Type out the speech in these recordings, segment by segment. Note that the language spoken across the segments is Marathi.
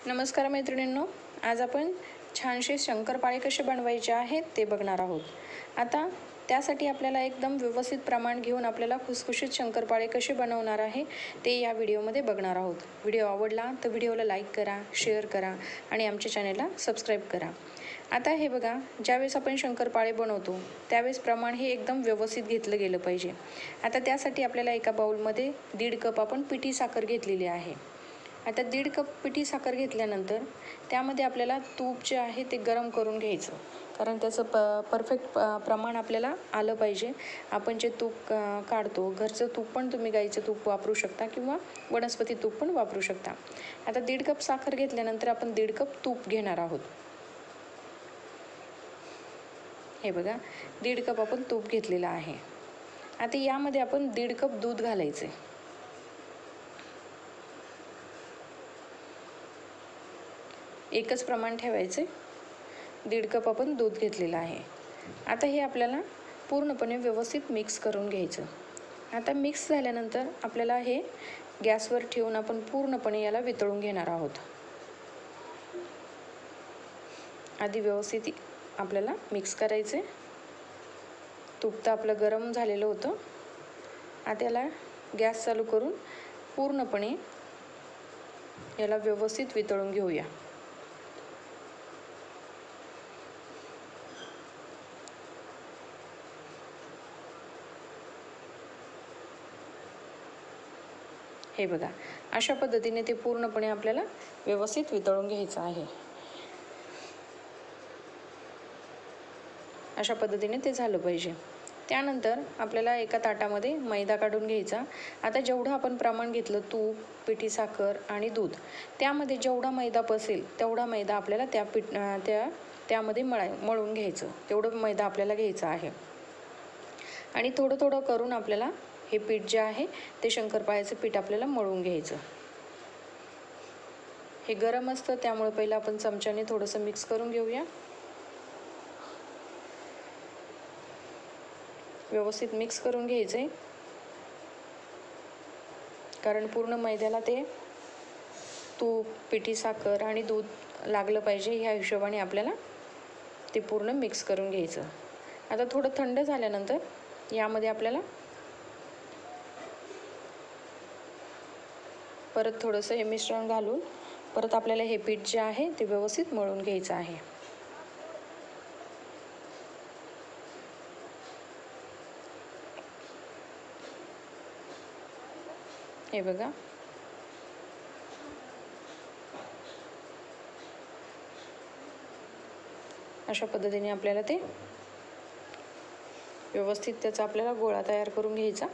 नमस्कार मैत्रिणींनो, आज आपण छानसे शंकरपाळे कसे बनवायचे आहेत ते बघणार आहोत। आता त्यासाठी आपल्याला एकदम व्यवस्थित प्रमाण घेऊन आपल्याला खुसखुशीत शंकरपाळे कसे बनवणार आहे ते या व्हिडिओमध्ये बघणार आहोत। व्हिडिओ आवडला तर व्हिडिओला लाईक करा, शेअर करा आणि आमच्या चॅनलला सबस्क्राईब करा। आता हे बघा, ज्यावेळेस आपण शंकरपाळे बनवतो त्यावेळेस प्रमाण हे एकदम व्यवस्थित घेतलं गेलं पाहिजे। आता त्यासाठी आपल्याला एका बाउलमध्ये 1.5 कप आपण पिठी साखर घेतलेली आहे। आता 1.5 कप पिठी साखर घेतल्यानंतर त्यामध्ये आपल्याला तूप जे आहे ते गरम करून घ्यायचं, कारण त्याचं परफेक्ट प्रमाण आपल्याला आलं पाहिजे। आपण जे तूप काढतो घरचं तूप पण तुम्ही गाईचं तूप वापरू शकता किंवा वनस्पती तूप पण वापरू शकता। आता 1.5 कप साखर घेतल्यानंतर आपण 1.5 कप तूप घेणार आहोत। हे बघा, 1.5 कप आपण तूप घेतलेलं आहे। आता यामध्ये आपण 1.5 कप दूध घालायचे। एकच प्रमाण ठेवायचे। 1.5 कप आपण दूध घेतलेलं आहे। आता हे आपल्याला पूर्णपणे व्यवस्थित मिक्स करून घ्यायचं। आता मिक्स झाल्यानंतर आपल्याला हे गॅसवर ठेवून आपण पूर्णपणे याला वितळून घेणार आहोत। आधी व्यवस्थित आपल्याला मिक्स करायचे। तूप तर आपलं गरम झालेलं होतं। आता याला गॅस चालू करून पूर्णपणे याला व्यवस्थित वितळून घेऊया। हे बघा, अशा पद्धतीने ते पूर्णपणे आपल्याला व्यवस्थित वितळून घ्यायचं आहे। अशा पद्धतीने ते झालं पाहिजे। त्यानंतर आपल्याला एका ताटामध्ये मैदा काढून घ्यायचा। आता जेवढं आपण प्रमाण घेतलं तूप, पिठी साखर आणि दूध, त्यामध्ये जेवढा मैदा बसेल तेवढा मैदा आपल्याला त्यामध्ये मळून घ्यायचं। तेवढं मैदा आपल्याला घ्यायचं आहे आणि थोडं थोडं करून आपल्याला हे पीठ जे आहे ते शंकरपाळ्याचं पीठ आपल्याला मळून घ्यायचं। हे गरम असतं त्यामुळे पहिलं आपण चमच्याने थोडंसं मिक्स करून घेऊया। व्यवस्थित मिक्स करून घ्यायचे, कारण पूर्ण मैद्याला ते तूप, पिठी साखर आणि दूध लागलं पाहिजे। ह्या हिशोबाने आपल्याला ते पूर्ण मिक्स करून घ्यायचं। आता थोडं थंड झाल्यानंतर यामध्ये आपल्याला परत थोडंसं हे मिश्रण घालून परत आपल्याला हे पीठ जे आहे ते व्यवस्थित मळून घ्यायचं आहे। हे बघा, अशा पद्धतीने आपल्याला ते व्यवस्थित त्याचा आपल्याला गोळा तयार करून घ्यायचा।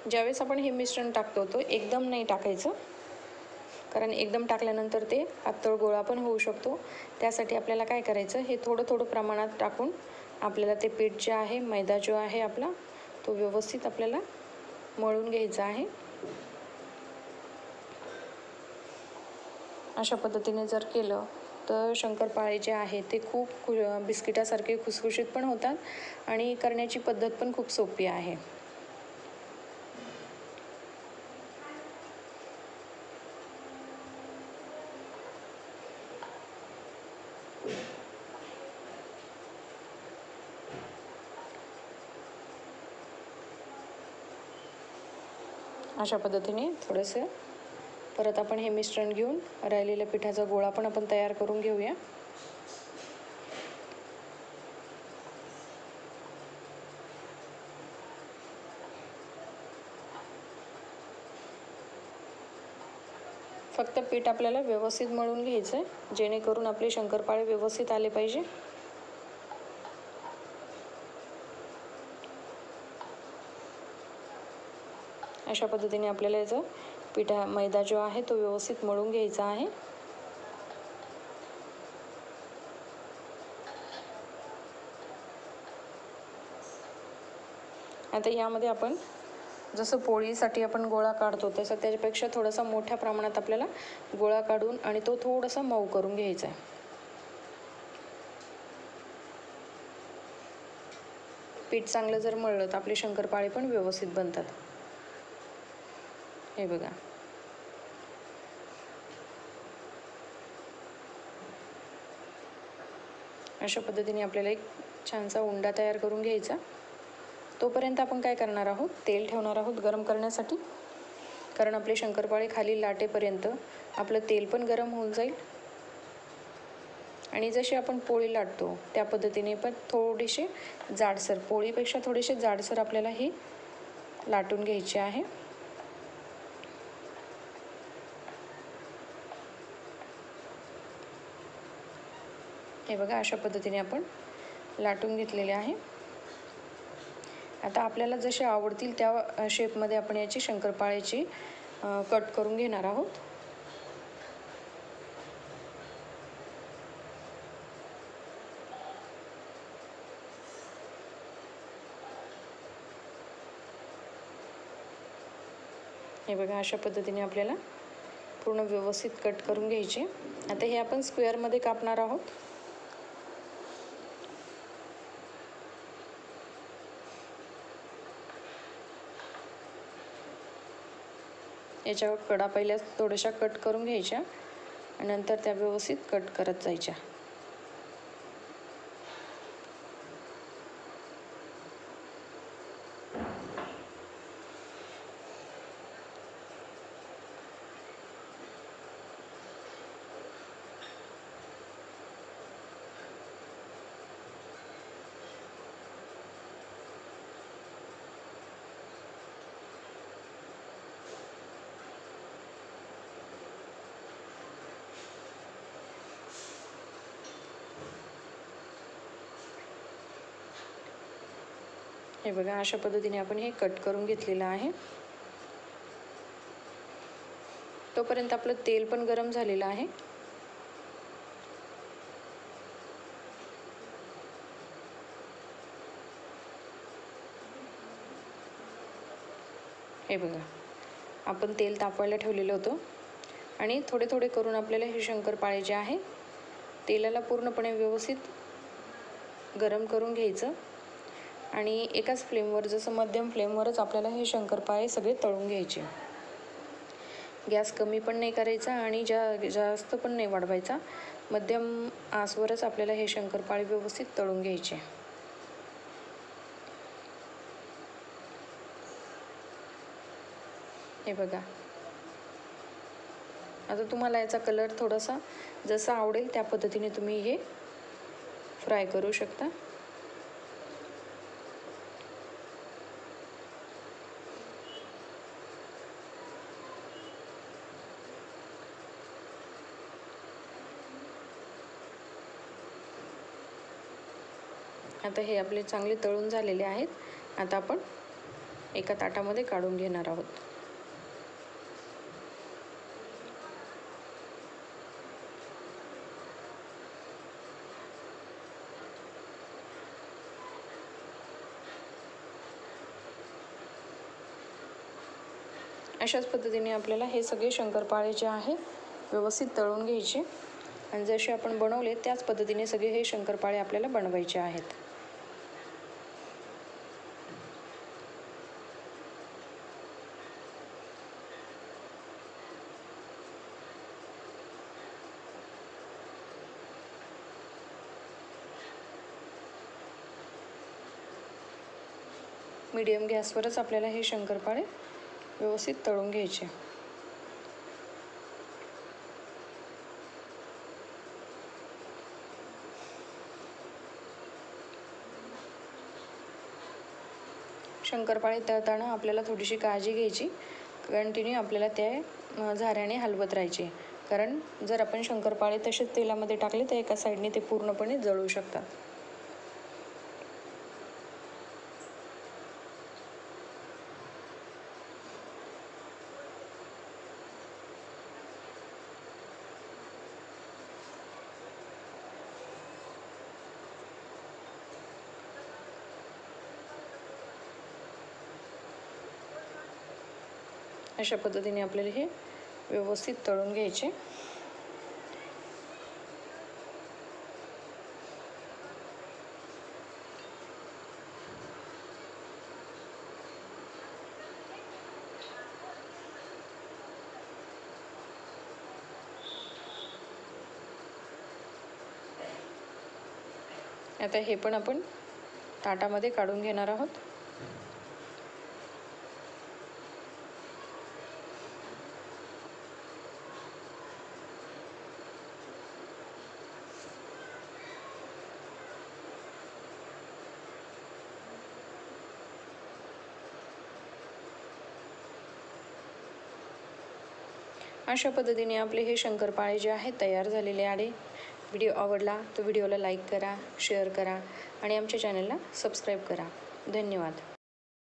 ज्यावेळेस आपण हे मिश्रण टाकतो तो एकदम नाही टाकायचं, कारण एकदम टाकल्यानंतर ते पातळ गोळा पण होऊ शकतो। त्यासाठी आपल्याला काय करायचं, हे थोडं थोडं प्रमाणात टाकून आपल्याला ते पीठ जे आहे, मैदा जो आहे आपला, तो व्यवस्थित आपल्याला मळून घ्यायचा आहे। अशा पद्धतीने जर केलं तर शंकरपाळे जे आहे ते खूप बिस्किटासारखे खुसखुशीत पण होतात आणि करण्याची पद्धत पण खूप सोपी आहे। अशा पद्धतीने थोडंसं परत आपण हे मिश्रण घेऊन राहिलेल्या पिठाचा गोळा पण आपण तयार करून घेऊया। फक्त पीठ आपल्याला व्यवस्थित मळून घ्यायचं आहे, जेणेकरून आपले शंकरपाळे व्यवस्थित आले पाहिजे। अशा पद्धतीने आपल्याला याचा मैदा जो आहे तो व्यवस्थित मळून घ्यायचा आहे। आता यामध्ये आपण जसं पोळीसाठी आपण गोळा काढतो तसं त्याच्यापेक्षा थोडासा मोठ्या प्रमाणात आपल्याला गोळा काढून आणि तो थोडासा मऊ करून घ्यायचा आहे। पीठ चांगलं जर मळलं तर आपले शंकरपाळे पण व्यवस्थित बनतात. हे बघा. अशा पद्धतीने आपल्याला एक छानसा उंडा तयार करून घ्यायचा. तोपर्यंत आपण काय करणार आहोत, तेल ठेवणार आहोत गरम करण्यासाठी. कारण आपले शंकरपाळे खाली लाटेपर्यंत आपलं तेल पण गरम होऊन जाईल. आणि जशी आपण पोळी लाटतो त्या पद्धतीने पण थोडेसे जाडसर, पोळीपेक्षा थोडेसे जाडसर आपल्याला हे लाटून घ्यायचे आहे. हे बघा, अशा पद्धतीने आपण लाटून घेतलेले आहे. आता आपल्याला जसे आवडतील त्या शेपमध्ये आपण याची शंकरपाळ्याची कट करून घेणार आहोत. हे बघा, अशा पद्धतीने आपल्याला पूर्ण व्यवस्थित कट करून घ्यायचे. आता हे आपण स्क्वेअरमध्ये कापणार आहोत. याच्या कडा पहिल्या थोड्याशा कट करून घ्यायच्या आणि नंतर त्या व्यवस्थित कट करत जायच्या. हे बघा, अशा पद्धतीने आपण हे कट करून घेतलेलं आहे. तोपर्यंत आपलं तेल पण गरम झालेलं आहे. हे बघा, आपण तेल तापवायला ठेवलेलं होतं आणि थोडे थोडे करून आपल्याला हे शंकरपाळे जे आहे तेलाला पूर्णपणे व्यवस्थित गरम करून घ्यायचं. आणि एकाच फ्लेमवर, जसं मध्यम फ्लेमवरच आपल्याला हे शंकरपाळे सगळे तळून घ्यायचे. गॅस कमी पण नाही करायचा आणि जास्त पण नाही वाढवायचा. मध्यम आचवरच आपल्याला हे शंकरपाळे व्यवस्थित तळून घ्यायचे. हे बघा, आता तुम्हाला याचा कलर थोडासा जसा आवडेल त्या पद्धतीने तुम्ही हे फ्राय करू शकता. आता हे आपले चांगले तळून झालेले आहेत. आता आपण एका ताटामध्ये काढून घेणार आहोत. अशाच पद्धतीने आपल्याला हे सगळे शंकरपाळे जे आहे व्यवस्थित तळून घ्यायचे आणि जसे आपण बनवले त्याच पद्धतीने सगळे हे शंकरपाळे आपल्याला बनवायचे आहेत. मीडियम गॅसवरच आपल्याला हे शंकरपाळे व्यवस्थित तळून घ्यायचे. शंकरपाळे तळताना आपल्याला थोडीशी काळजी घ्यायची. कंटिन्यू आपल्याला त्या झाऱ्याने हलवत राहायचे. कारण जर आपण शंकरपाळे तसेच तेलामध्ये टाकले तर एका साईडने ते पूर्णपणे जळू शकतात. अशा पद्धतीने आपल्याला हे व्यवस्थित तळून घ्यायचे. आता हे पण आपण ताटामध्ये काढून घेणार आहोत. अशा पद्धतीने आपले हे शंकरपाळे जे आहेत तयार झालेले आहे. व्हिडिओ आवडला तर व्हिडिओला लाईक करा, शेअर करा आणि आमच्या चॅनलला सबस्क्राईब करा. धन्यवाद.